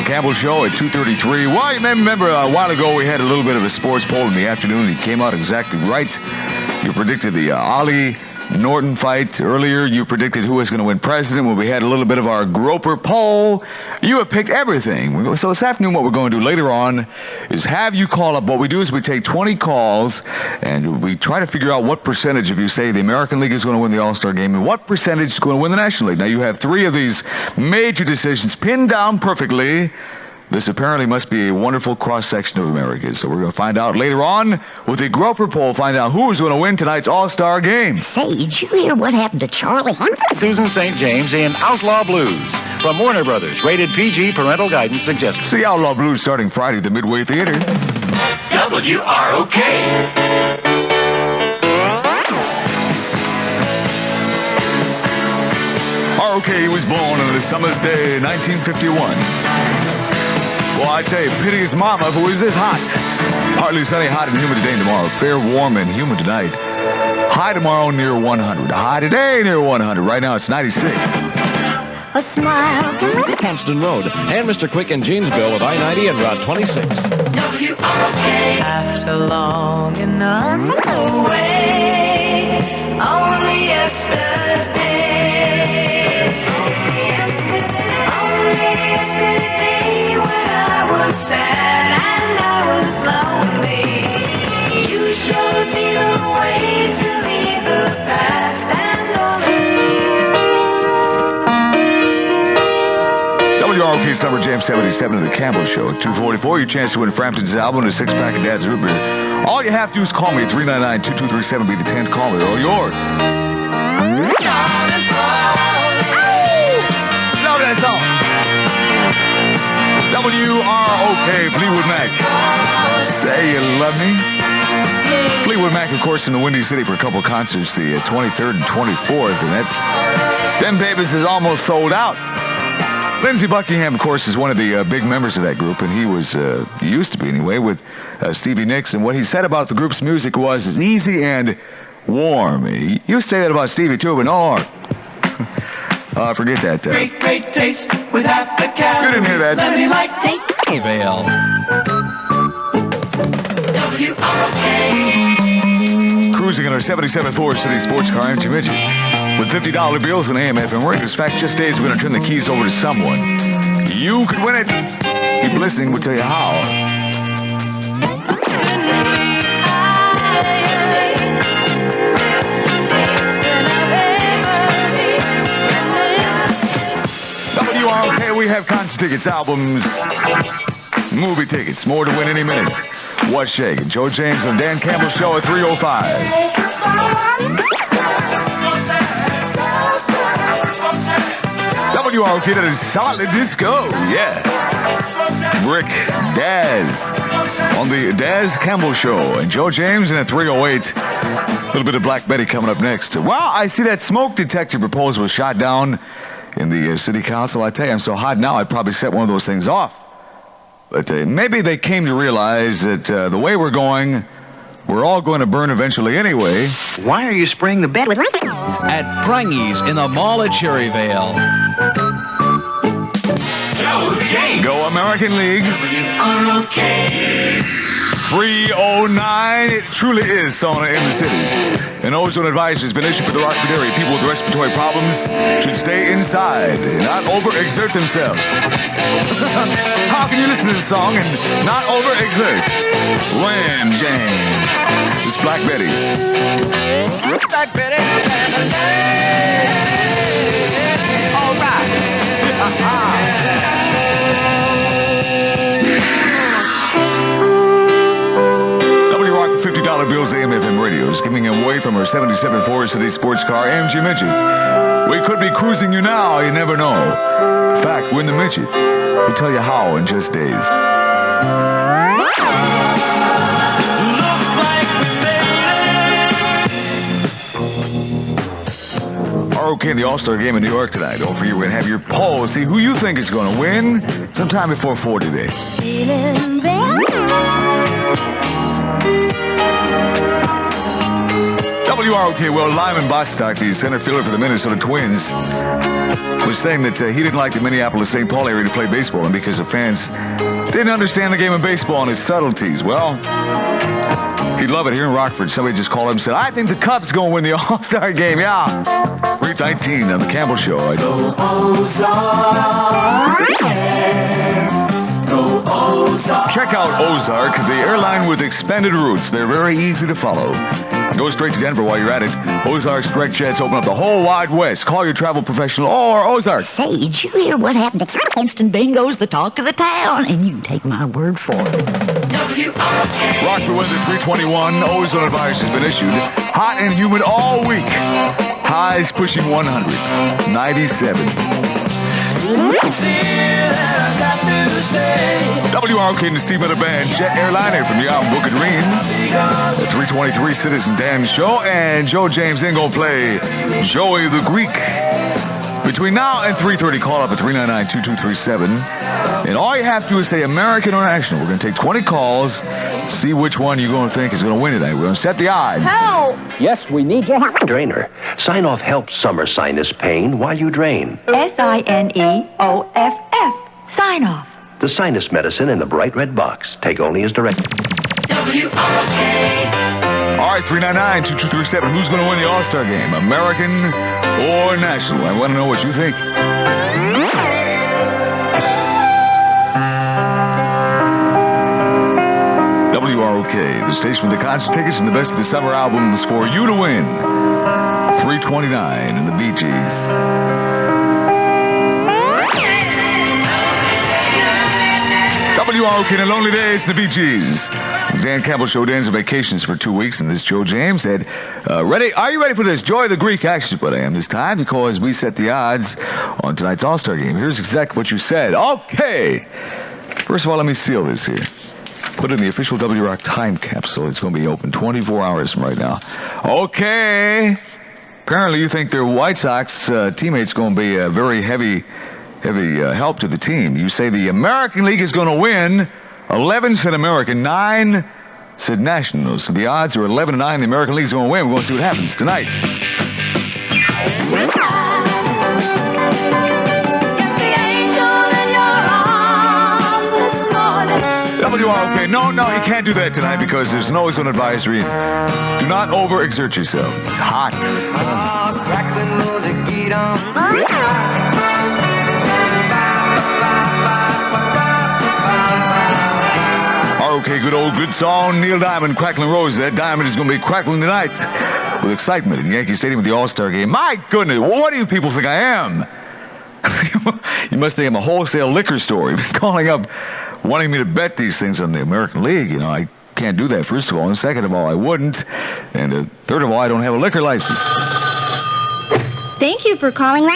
S1: Campbell Show at 2:33. Well, you may remember a while ago we had a little bit of a sports poll in the afternoon. It came out exactly right. You predicted the Ollie Norton fight. Earlier, you predicted who was going to win president. When we had a little bit of our Groper poll, you have picked everything. So this afternoon, what we're going to do later on is have you call up. What we do is we take 20 calls, and we try to figure out what percentage of you say the American League is going to win the All-Star Game, and what percentage is going to win the National League. Now, you have 3 of these major decisions pinned down perfectly. This apparently must be a wonderful cross-section of America. So we're going to find out later on with the Groper poll, find out who's going to win tonight's All-Star Game.
S13: Say, did you hear what happened to Charlie?
S18: Susan St. James in Outlaw Blues from Warner Brothers. Rated PG. Parental guidance suggested.
S1: See Outlaw Blues starting Friday at the Midway Theater.
S2: WROK.
S1: ROK was born on a summer's day, 1951. Well, I tell you, pity his mama if it was this hot. Partly sunny, hot and humid today and tomorrow. Fair, warm, and humid tonight. High tomorrow near 100. High today near 100. Right now it's 96.
S13: A smile.
S14: Hampton Road. And Mr. Quick and Jeansville at I-90 and Route 26.
S2: WROK.
S11: After long enough away, only yesterday. Only yesterday when I was sad and I was lonely, you showed me the way to leave the past and all its
S1: WROK Summer Jam 77 of the Campbell Show at 2:44. Your chance to win Frampton's album and a 6-pack of Dad's Root Beer. All you have to do is call me at 399-2237. Be the 10th caller. All yours. Love that song. WROK, Fleetwood Mac. Say you love me. Fleetwood Mac, of course, in the Windy City for a couple of concerts, the 23rd and 24th, and them babies is almost sold out. Lindsey Buckingham, of course, is one of the big members of that group, and he was, he used to be anyway, with Stevie Nicks, and what he said about the group's music was it's easy and warm. He used to say that about Stevie, too, but no, forget that.
S2: Great, great taste with half the calories.
S1: You didn't hear that.
S2: Lemony like taste.
S3: Vale.
S2: WROK.
S1: Cruising in our 77 Ford City sports car, empty Mitchell, with $50 bills and AM FM radios. In fact, just days we're going to turn the keys over to someone. You could win it. Keep listening, we'll tell you how. WROK, we have concert tickets, albums, movie tickets, more to win any minute. What's shaking? Joe James and Dan Campbell Show at 3:05. WROK, that is solid disco, yeah. Rick Daz on the Daz Campbell Show, and Joe James in at 3:08. A little bit of Black Betty coming up next. Well, I see that smoke detector proposal was shot down in the city council. I tell you, I'm so hot now, I'd probably set one of those things off. But maybe they came to realize that the way we're going, we're all going to burn eventually anyway.
S4: Why are you spraying the bed with
S3: At Prangies in the Mall at Cherryvale.
S2: Joe James.
S1: Go American League.
S2: WROK.
S1: 309. It truly is sauna in the city. An ozone advisory has been issued for the Rockford area. People with respiratory problems should stay inside and not overexert themselves. How can you listen to this song and not overexert? Ram Jam. It's Black Betty.
S2: Black Betty. All right.
S1: WROK $50 bills AM FM radios, giving away from her 77 Forest City sports car, AMG Midget. We could be cruising you now, you never know. In fact, win the Midget. We'll tell you how in just days. ROK in the All-Star game in New York tonight. Don't forget, we're going to have your poll. See who you think is going to win sometime before 4 today.
S7: Feeling better.
S1: WROK, well, Lyman Bostock, the center fielder for the Minnesota Twins, was saying that he didn't like the Minneapolis-St. Paul area to play baseball, and because the fans didn't understand the game of baseball and its subtleties. Well, he'd love it here in Rockford. Somebody just called him and said, I think the Cubs going to win the All-Star game. Yeah. 3:19 on the Campbell Show.
S2: Go Ozark.
S1: Check out Ozark, the airline with expanded routes. They're very easy to follow. Go straight to Denver while you're at it. Ozark's direct jets open up the whole wide west. Call your travel professional or Ozark.
S13: Say, did you hear what happened to Instant Bingo's the talk of the town? And you can take my word for it.
S1: Rockford weather 321. Ozone advice has been issued. Hot and humid all week. Highs pushing 100. 97. WROK and the Steve Miller Band Jet Airliner from the album Book of Dreams. The 323 Citizen Dan Show, and Joe James ain't gonna play Joey the Greek. Between now and 3:30, call up at 399-2237. And all you have to do is say American or National. We're gonna take 20 calls, see which one you're gonna think is gonna win tonight. We're gonna set the odds.
S7: Help!
S19: Yes, we need your help.
S10: Drainer. Sign off helps summer sinus pain while you drain.
S7: SINEOFF. Sign off.
S10: The sinus medicine in the bright red box. Take only as directed.
S1: All right, 399-2237. Who's gonna win the All-Star game? American or National? I want to know what you think. WROK, the station with the concert tickets and the best of the summer albums for you to win. 329 in the Bee Gees. WROK in the Lonely Days, the Bee Gees. Dan Campbell Show. Dan's on vacations for 2 weeks, and this Joe James said, ready? Are you ready for this? Joy the Greek, actually, but I am this time because we set the odds on tonight's All-Star game. Here's exactly what you said. Okay. First of all, let me seal this here. Put it in the official WROK time capsule. It's going to be open 24 hours from right now. Okay. Apparently, you think their White Sox teammates going to be a very heavy help to the team. You say the American League is going to win. 11 said American, 9 said National. So the odds are 11-9. The American League's going to win. We're going to see what happens tonight. WROK. No, you can't do that tonight because there's an ozone advisory. Do not overexert yourself. It's hot. Okay, good song. Neil Diamond, Crackling Rose. That diamond is going to be crackling tonight with excitement in Yankee Stadium with the All-Star game. My goodness, what do you people think I am? You must think I'm a wholesale liquor store. You've been calling up wanting me to bet these things on the American League. You know, I can't do that, first of all. And second of all, I wouldn't. And third of all, I don't have a liquor license.
S7: Thank you for calling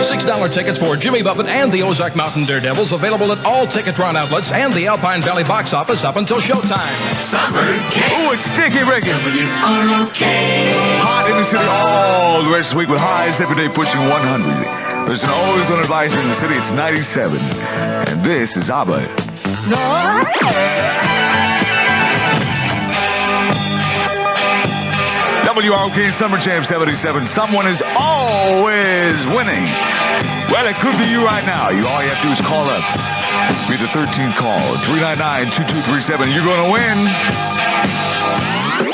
S3: $6 tickets for Jimmy Buffett and the Ozark Mountain Daredevils available at all Ticketron outlets and the Alpine Valley box office up until showtime.
S2: Summer Jam.
S1: Ooh, it's Sticky Ricky.
S2: WROK.
S1: Hot in the city all the rest of the week with highs every day pushing 100. There's an ozone advisory in the city. It's 97. And this is ABBA. WROK Summer Jam 77. Someone is always winning. Well, it could be you right now. All you have to do is call up Be the 13th call. 399-2237. You're going to win.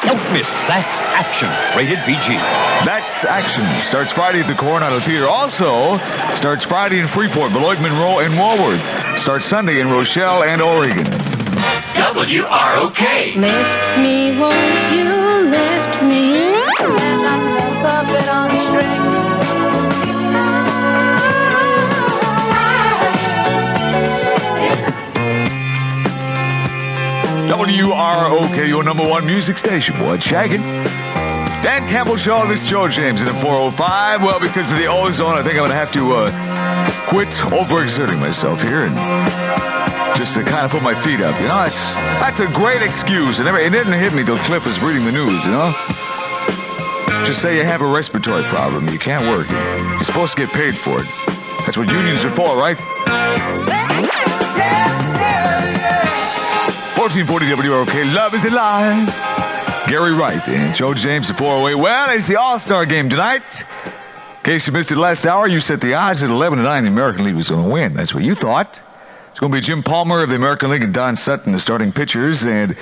S3: Don't miss That's Action, rated PG.
S1: That's Action. Starts Friday at the Coronado Theater. Also, starts Friday in Freeport, Beloit, Monroe, and Walworth. Starts Sunday in Rochelle and Oregon.
S11: WROK.
S2: Lift me, won't you lift me? And I'm some puppet on a string.
S1: WROK, your number one music station. What, shagging? Dan Campbell Show, this is Joe James in the 405. Well, because of the ozone, I think I'm going to have to quit overexerting myself here and just to kind of put my feet up. You know, that's a great excuse. It didn't hit me till Cliff was reading the news, you know? Just say you have a respiratory problem. You can't work. You're supposed to get paid for it. That's what unions are for, right? 1440 WROK, Love is Alive. Gary Wright and Joe James at 408. Well, it's the All-Star game tonight. In case you missed it last hour, you set the odds at 11-9. The American League was going to win. That's what you thought. It's going to be Jim Palmer of the American League and Don Sutton, the starting pitchers. And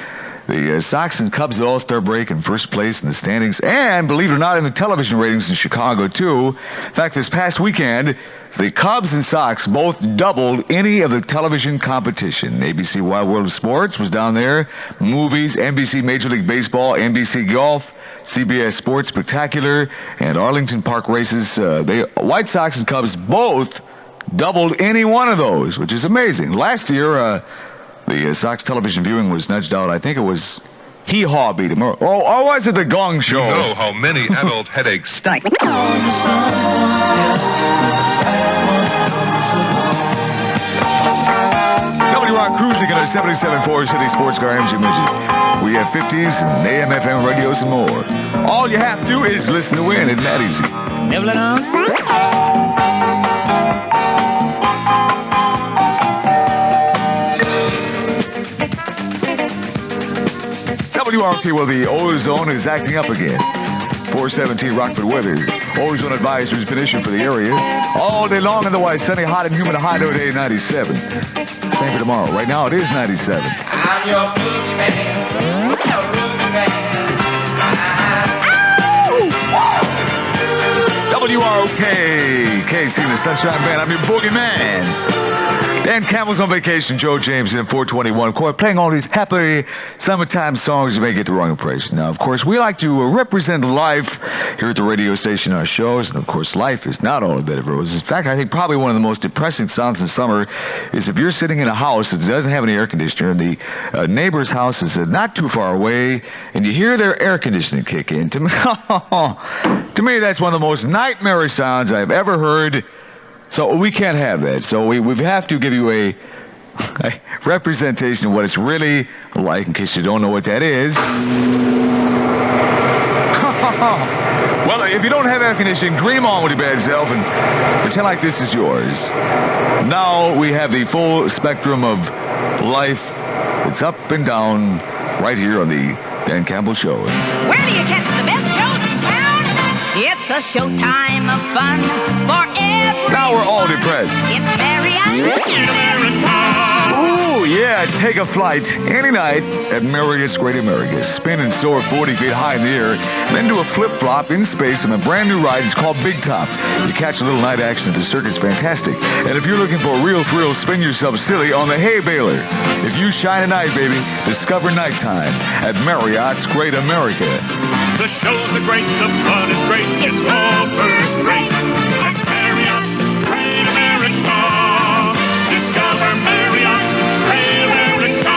S1: the Sox and Cubs at All-Star break in first place in the standings. And, believe it or not, in the television ratings in Chicago, too. In fact, this past weekend, the Cubs and Sox both doubled any of the television competition. ABC Wide World of Sports was down there. Movies, NBC Major League Baseball, NBC Golf, CBS Sports Spectacular, and Arlington Park Races. The White Sox and Cubs both doubled any one of those, which is amazing. Last year, the Sox television viewing was nudged out. I think it was Hee Haw beat him. Or was it the Gong Show?
S10: You know how many adult headaches
S2: Stink.
S1: WROK cruising in our 77.4 City Sports Car MG Midget. We have 50s and AM FM radios and more. All you have to do is listen to win. Isn't that easy?
S2: Nibbling on?
S1: WROK, well, the ozone is acting up again. 417 Rockford weather. Ozone advisory has been issued for the area. All day long, otherwise sunny, hot, and humid, a high today 97. Same for tomorrow. Right now, it is 97.
S11: I'm your blues man. Your blues man.
S1: WROK, KC and the Sunshine Band. I'm your boogeyman. Dan Campbell's on vacation. Joe James in 421. Of course, playing all these happy summertime songs, you may get the wrong impression. Now, of course, we like to represent life here at the radio station, our shows. And, of course, life is not all a bed of roses. In fact, I think probably one of the most depressing sounds in summer is if you're sitting in a house that doesn't have any air conditioner and the neighbor's house is not too far away and you hear their air conditioning kick in. To me, that's one of the most nightmarish sounds I've ever heard. So we can't have that. So we have to give you a representation of what it's really like, in case you don't know what that is. Well, if you don't have air conditioning, dream on with your bad self and pretend like this is yours. Now we have the full spectrum of life. It's up and down right here on the Dan Campbell Show.
S13: Where do you catch the best shows in town? It's a showtime of fun for everyone.
S1: Now we're all depressed.
S13: It's Marriott.
S1: Ooh, yeah, take a flight any night at Marriott's Great America. Spin and soar 40 feet high in the air, then do a flip-flop in space on a brand new ride. It's called Big Top. You catch a little night action at the circus, fantastic. And if you're looking for a real thrill, spin yourself silly on the hay baler. If you shine at night, baby, discover nighttime at Marriott's Great America.
S6: The shows are great, the fun is great, it's all first rate. At Marriott's Great America, discover Marriott's Great America.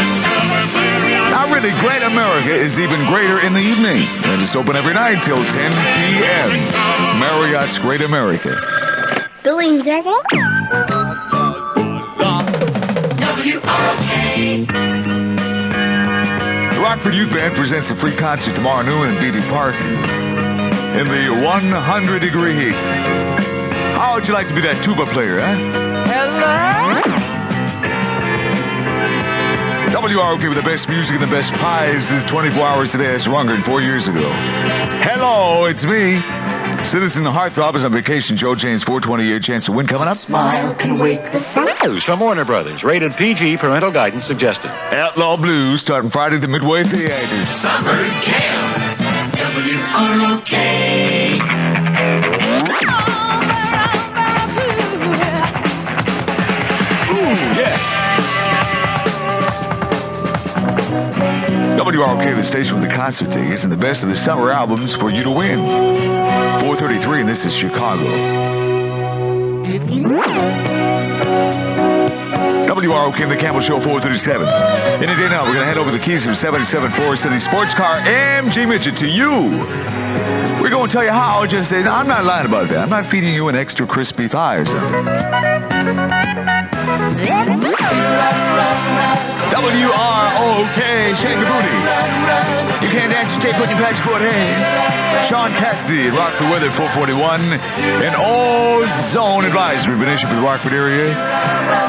S6: Discover Marriott's.
S1: Now really, Great America is even greater in the evening. And it's open every night till 10 p.m. Marriott's Great America.
S7: Billings, right?
S11: WROK.
S1: The Rockford Youth Band presents a free concert tomorrow noon in Beatty Park in the 100-degree heat. How would you like to be that tuba player, huh?
S2: Hello?
S1: WROK with the best music and the best prizes 24 hours today. That's longer than 4 years ago. Hello, it's me. Citizen Heartthrob is on vacation. Joe James, 420 chance to win coming up.
S17: Smile can wake the sun.
S18: Blues from Warner Brothers. Rated PG. Parental guidance suggested.
S1: Outlaw Blues starting Friday at the Midway Theater.
S11: Summer Jam. WROK.
S1: WROK, the station with the concert tickets and the best of the summer albums for you to win. 4:33, and this is Chicago. WROK and the Campbell Show, 4:37. In a day now, we're going to head over the keys of 77 Forest City Sports Car AMG Midget to you. We're going to tell you how. Just say, I'm not lying about that. I'm not feeding you an extra crispy thigh or something. WROK, shake the booty. You can't dance, you can't put your patch foot in. Sean Cassidy, Rockford weather, 441. An ozone advisory been issued for the Rockford area.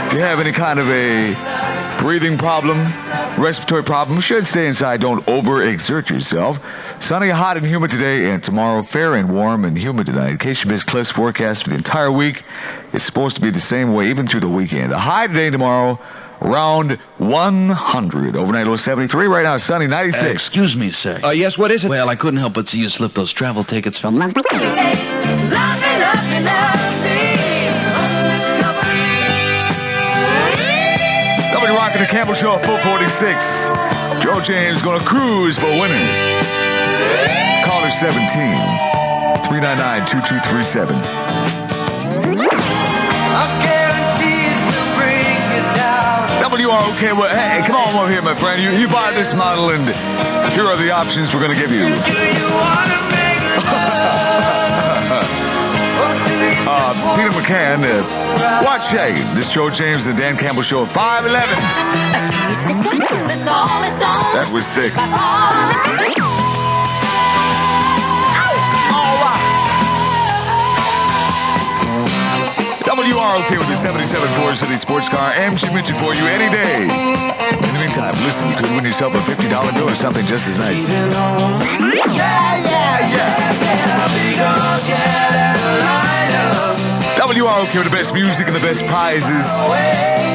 S1: If you have any kind of a breathing problem, respiratory problem, you should stay inside. Don't overexert yourself. Sunny, hot, and humid today, and tomorrow fair and warm and humid tonight. In case you missed Cliff's forecast for the entire week, it's supposed to be the same way even through the weekend. The high today and tomorrow, around 100. Overnight low 73. Right now, sunny 96.
S21: Excuse me, sir.
S3: Yes, what is it?
S21: Well, I couldn't help but see you slip those travel tickets from last night.
S1: W Rock and the Campbell Show, 446. Joe James going to cruise for winning. Caller 17. 399-2237. WROK, well, hey, come on over here, my friend. You buy this model, and here are the options we're going to give you. Peter McCann, watch shagging. This Joe James and Dan Campbell Show at 511. That was sick. WROK with the 77 Forest City Sports Car. AMG mentioned for you any day. In the meantime, listen, you could win yourself a $50 bill or something just as nice. WROK with the best music and the best prizes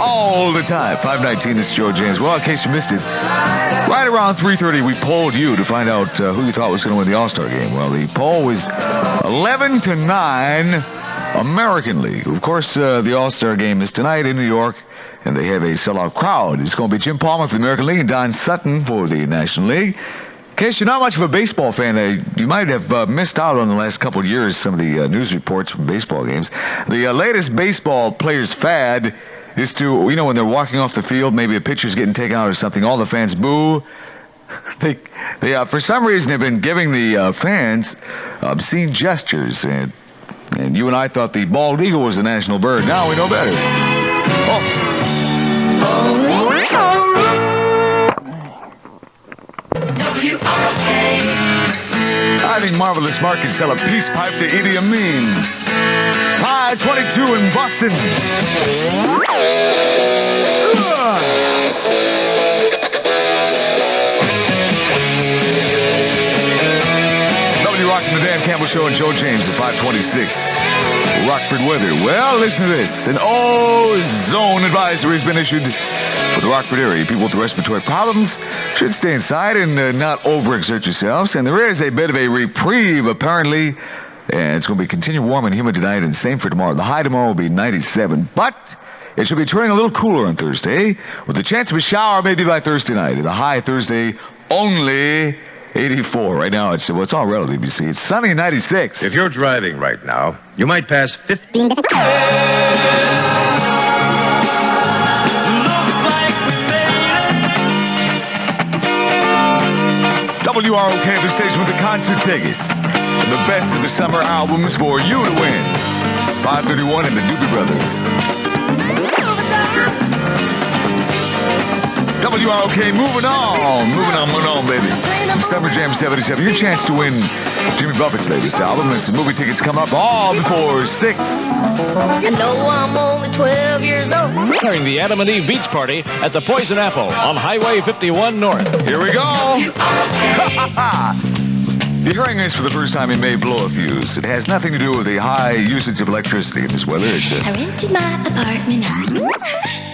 S1: all the time. 519, this is Joe James. Well, in case you missed it, right around 3:30, we polled you to find out who you thought was going to win the All-Star game. Well, the poll was 11-9 American League. Of course, the All-Star game is tonight in New York, and they have a sellout crowd. It's going to be Jim Palmer for the American League and Don Sutton for the National League. In case you're not much of a baseball fan, you might have missed out on the last couple of years some of the news reports from baseball games. The latest baseball players' fad is to, when they're walking off the field, maybe a pitcher's getting taken out or something, all the fans boo. They for some reason, have been giving the fans obscene gestures, and you and I thought the bald eagle was the national bird. Now we know better. I think Marvelous Mark can sell a peace pipe to Idi Amin. Pi 22 in Boston. W-Rock and the Dan Campbell Show and Joe James at 526. Rockford weather. Well, listen to this. An ozone advisory has been issued for the Rockford area. People with respiratory problems should stay inside and not overexert yourselves. And there is a bit of a reprieve, apparently. And it's going to be continue warm and humid tonight and same for tomorrow. The high tomorrow will be 97. But it should be turning a little cooler on Thursday with a chance of a shower maybe by Thursday night. The high Thursday only 84. Right now, it's all relative, you see. It's sunny 96.
S20: If you're driving right now, you might pass 15.
S1: WROK, the station with the concert tickets. The best of the summer albums for you to win. 531 and the Doobie Brothers. WROK, moving on, baby. Summer Jam 77. Your chance to win Jimmy Buffett's latest album, and some movie tickets come up all before 6.
S13: I know I'm only 12 years old.
S14: During the Adam and Eve Beach Party at the Poison Apple on Highway 51 North.
S1: Here we go. If you're hearing this for the first time, you may blow a fuse. It has nothing to do with the high usage of electricity in this weather.
S7: I rented my apartment out.